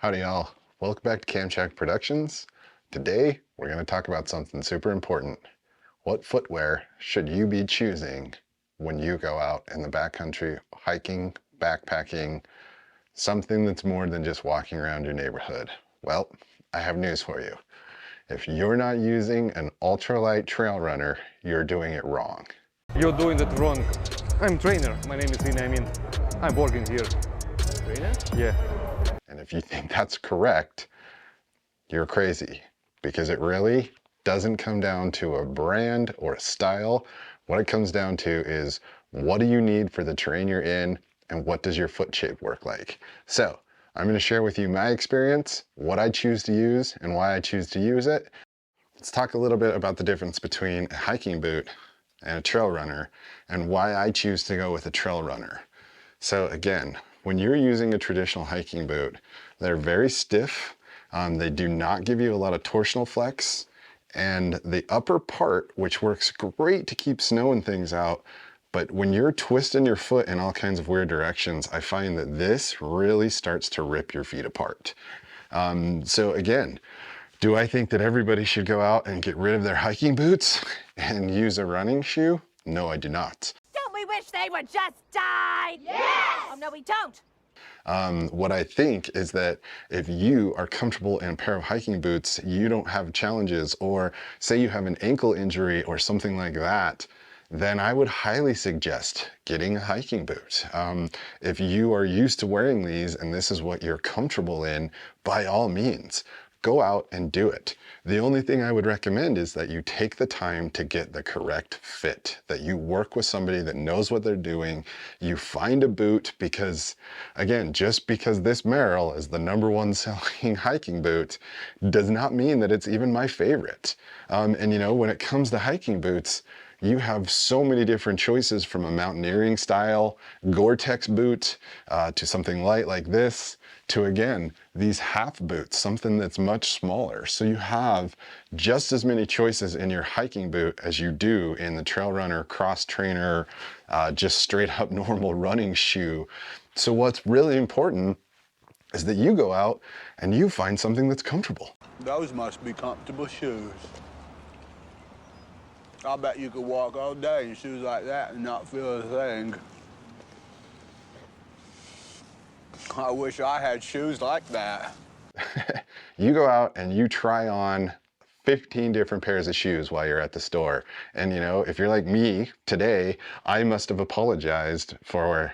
Howdy y'all, welcome back to Camcheck Productions. Today we're going to talk about something super important. What footwear should you be choosing when you go out in the backcountry hiking, backpacking, something that's more than just walking around your neighborhood? Well, I have news for you. If you're not using an ultralight trail runner, you're doing it wrong. You're doing it wrong. I'm trainer. My name is Veniamin. I'm working here. Trainer? Yeah. And if you think that's correct, you're crazy, because it really doesn't come down to a brand or a style. What it comes down to is, what do you need for the terrain you're in, and what does your foot shape work like? So I'm going to share with you my experience, what I choose to use, and why I choose to use it. Let's talk a little bit about the difference between a hiking boot and a trail runner, and why I choose to go with a trail runner. So again, when you're using a traditional hiking boot, they're very stiff. They do not give you a lot of torsional flex, and the upper part, which works great to keep snow and things out, but when you're twisting your foot in all kinds of weird directions, I find that this really starts to rip your feet apart. So again, do I think that everybody should go out and get rid of their hiking boots and use a running shoe? No, I do not. Don't we wish they would just die? Yes! Oh, no, we don't. What I think is that if you are comfortable in a pair of hiking boots, you don't have challenges, or say you have an ankle injury or something like that, then I would highly suggest getting a hiking boot. If you are used to wearing these and this is what you're comfortable in, by all means, go out and do it. The only thing I would recommend is that you take the time to get the correct fit, that you work with somebody that knows what they're doing, you find a boot, because again, just because this Merrell is the #1 selling hiking boot does not mean that it's even my favorite. And you know, when it comes to hiking boots, you have so many different choices, from a mountaineering style Gore-Tex boot to something light like this, to again, these half boots, something that's much smaller. So you have just as many choices in your hiking boot as you do in the trail runner, cross trainer, just straight up normal running shoe. So what's really important is that you go out and you find something that's comfortable. Those must be comfortable shoes. I bet you could walk all day in shoes like that and not feel a thing. I wish I had shoes like that. You go out and you try on 15 different pairs of shoes while you're at the store. And you know, if you're like me today, I must have apologized for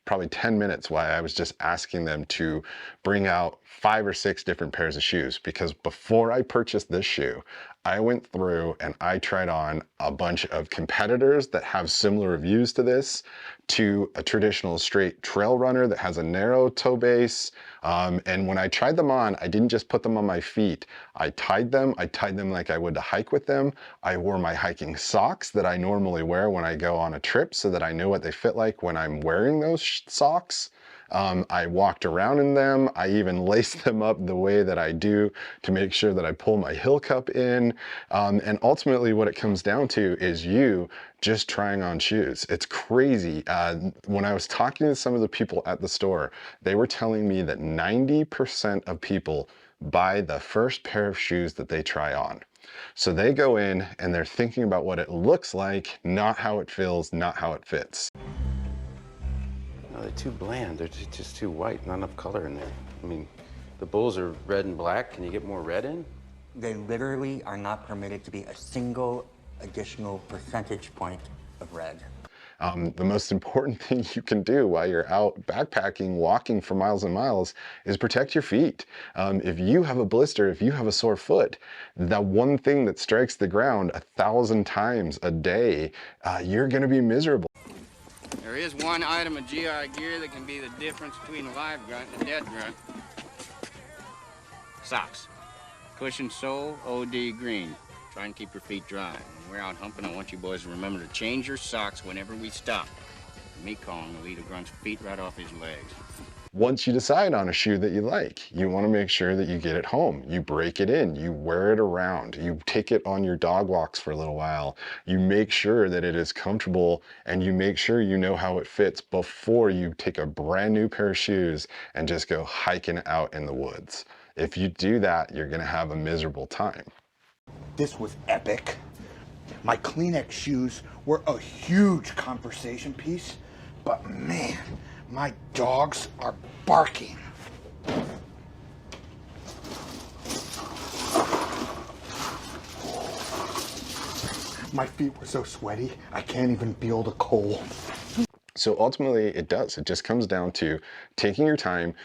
probably 10 minutes while I was just asking them to bring out 5 or 6 different pairs of shoes, because before I purchased this shoe, I went through and I tried on a bunch of competitors that have similar reviews to this, to a traditional straight trail runner that has a narrow toe base. And when I tried them on, I didn't just put them on my feet. I tied them like I would to hike with them. I wore my hiking socks that I normally wear when I go on a trip, so that I know what they fit like when I'm wearing those socks. I walked around in them. I even laced them up the way that I do to make sure that I pull my heel cup in. And ultimately what it comes down to is you just trying on shoes. It's crazy. When I was talking to some of the people at the store, they were telling me that 90% of people buy the first pair of shoes that they try on. So they go in and they're thinking about what it looks like, not how it feels, not how it fits. No, they're too bland. They're just too white. Not enough color in there. I mean, the bulls are red and black. Can you get more red in? They literally are not permitted to be a single additional percentage point of red. The most important thing you can do while you're out backpacking, walking for miles and miles, is protect your feet. If you have a blister, if you have a sore foot, the one thing that strikes the ground 1,000 times a day, you're gonna be miserable. There is one item of GI gear that can be the difference between a live grunt and a dead grunt. Socks. Cushion sole, OD green. Try and keep your feet dry. When we're out humping, I want you boys to remember to change your socks whenever we stop. Me calling will eat a grunt's feet right off his legs. Once you decide on a shoe that you like, you want to make sure that you get it home. You break it in, you wear it around, you take it on your dog walks for a little while. You make sure that it is comfortable and you make sure you know how it fits before you take a brand new pair of shoes and just go hiking out in the woods. If you do that, you're going to have a miserable time. This was epic. My Kleenex shoes were a huge conversation piece, but man, my dogs are barking. My feet were so sweaty, I can't even feel the cold. So ultimately it does. It just comes down to taking your time,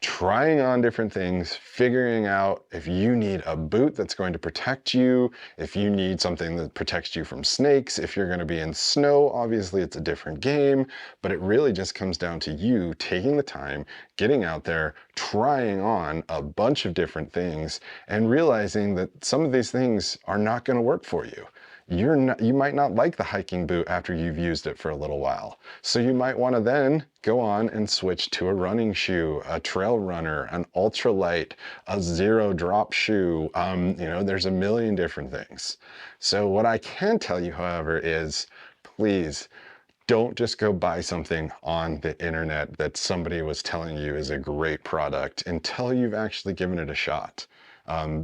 trying on different things, figuring out if you need a boot that's going to protect you, if you need something that protects you from snakes, if you're going to be in snow, obviously it's a different game, but it really just comes down to you taking the time, getting out there, trying on a bunch of different things, and realizing that some of these things are not going to work for you. You might not like the hiking boot after you've used it for a little while. So you might want to then go on and switch to a running shoe, a trail runner, an ultralight, a zero drop shoe. You know, there's a million different things. So what I can tell you, however, is please don't just go buy something on the internet that somebody was telling you is a great product until you've actually given it a shot.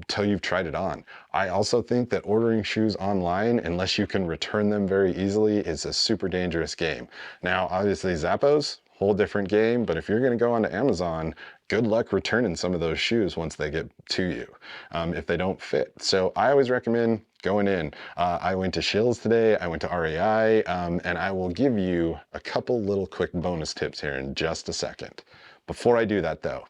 Till you've tried it on. I also think that ordering shoes online, unless you can return them very easily, is a super dangerous game. Now, obviously Zappos, whole different game, but if you're gonna go onto Amazon, good luck returning some of those shoes once they get to you, if they don't fit. So I always recommend going in. I went to Shills today, I went to REI, and I will give you a couple little quick bonus tips here in just a second. Before I do that though,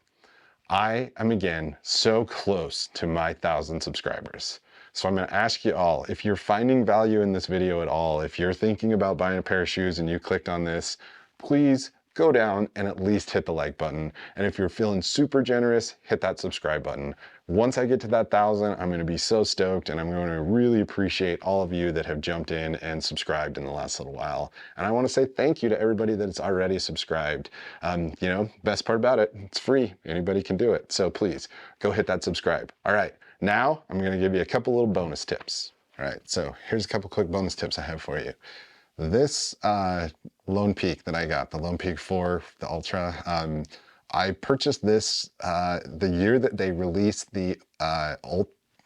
I am again so close to my 1,000 subscribers. So I'm going to ask you all, if you're finding value in this video at all, if you're thinking about buying a pair of shoes and you clicked on this, please go down and at least hit the like button. And if you're feeling super generous, hit that subscribe button. Once I get to that 1,000, I'm going to be so stoked, and I'm going to really appreciate all of you that have jumped in and subscribed in the last little while. And I want to say thank you to everybody that's already subscribed. You know, best part about it, it's free. Anybody can do it. So please go hit that subscribe. All right, now I'm going to give you a couple little bonus tips. All right, so here's a couple quick bonus tips I have for you. This Lone Peak that I got, the Lone Peak 4, the Ultra, I purchased this the year that they released the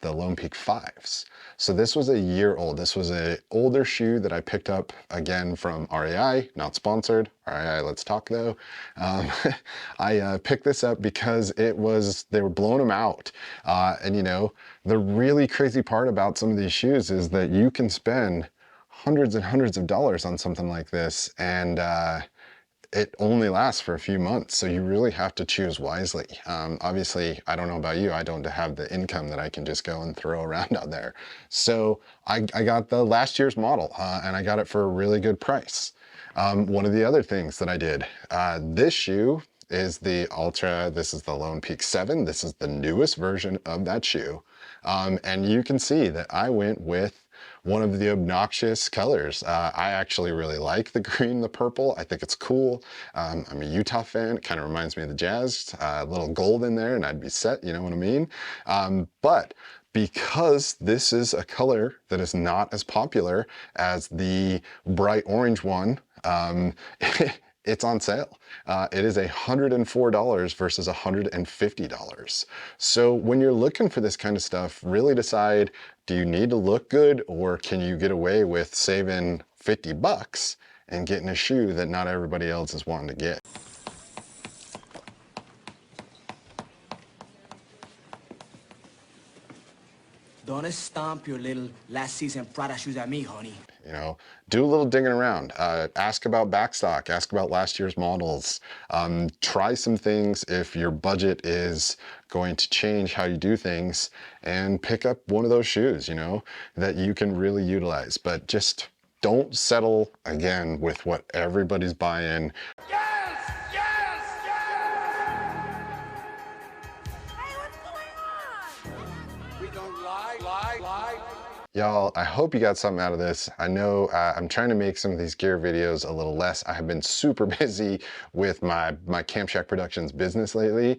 Lone Peak 5s. So this was a year old. This was an older shoe that I picked up again from REI, not sponsored. REI, let's talk though. I picked this up because they were blowing them out. And you know, the really crazy part about some of these shoes is that you can spend hundreds and hundreds of dollars on something like this, and it only lasts for a few months, so you really have to choose wisely. Obviously, I don't know about you, I don't have the income that I can just go and throw around out there. So I got the last year's model, and I got it for a really good price. One of the other things that I did, this shoe is the Ultra, this is the Lone Peak 7, this is the newest version of that shoe. And you can see that I went with one of the obnoxious colors. I actually really like the green, the purple. I think it's cool. I'm a Utah fan. It kind of reminds me of the Jazz. A little gold in there and I'd be set, you know what I mean? But because this is a color that is not as popular as the bright orange one, it's on sale. It is $104 versus $150. So when you're looking for this kind of stuff, really decide, do you need to look good, or can you get away with saving 50 bucks and getting a shoe that not everybody else is wanting to get? Don't stomp your little last season Prada shoes at me, honey. You know, do a little digging around. Ask about backstock, ask about last year's models. Try some things if your budget is going to change how you do things, and pick up one of those shoes, you know, that you can really utilize. But just don't settle, again, with what everybody's buying. Yes! Yes! Yes! Hey, what's going on? We don't lie. Y'all, I hope you got something out of this. I know I'm trying to make some of these gear videos a little less. I have been super busy with my Camp Shack Productions business lately,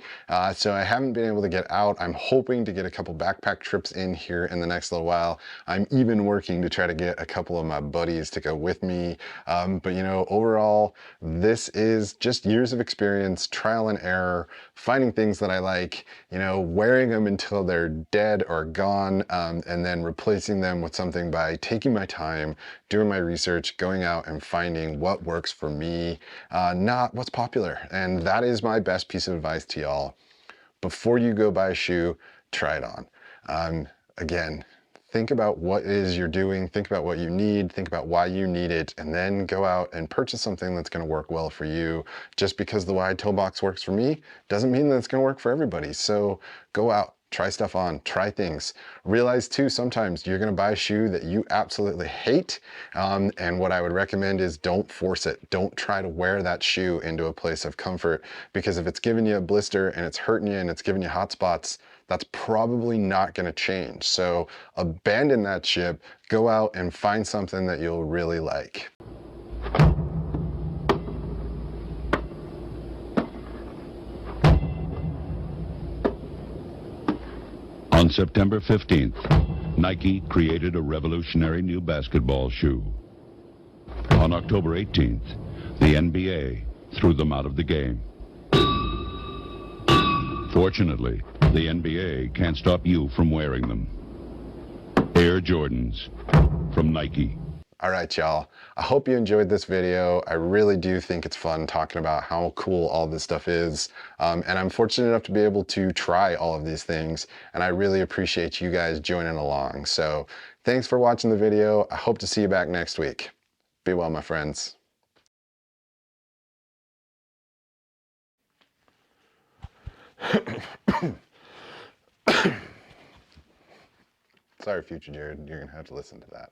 so I haven't been able to get out. I'm hoping to get a couple backpack trips in here in the next little while. I'm even working to try to get a couple of my buddies to go with me. But you know, overall, this is just years of experience, trial and error, finding things that I like, you know, wearing them until they're dead or gone, and then replacing them with something by taking my time, doing my research, going out and finding what works for me, not what's popular. And that is my best piece of advice to y'all. Before you go buy a shoe, try it on. Again, think about what it is you're doing, think about what you need, think about why you need it, and then go out and purchase something that's gonna work well for you. Just because the wide toe box works for me doesn't mean that it's gonna work for everybody. So go out, try stuff on, try things. Realize too, sometimes you're gonna buy a shoe that you absolutely hate, and what I would recommend is don't force it. Don't try to wear that shoe into a place of comfort, because if it's giving you a blister and it's hurting you and it's giving you hot spots, that's probably not gonna change. So abandon that ship, go out and find something that you'll really like. On September 15th, Nike created a revolutionary new basketball shoe. On October 18th, the NBA threw them out of the game. Fortunately, the NBA can't stop you from wearing them. Air Jordans from Nike. All right, y'all. I hope you enjoyed this video. I really do think it's fun talking about how cool all this stuff is. And I'm fortunate enough to be able to try all of these things. And I really appreciate you guys joining along. So thanks for watching the video. I hope to see you back next week. Be well, my friends. Sorry, future Jared, you're gonna have to listen to that.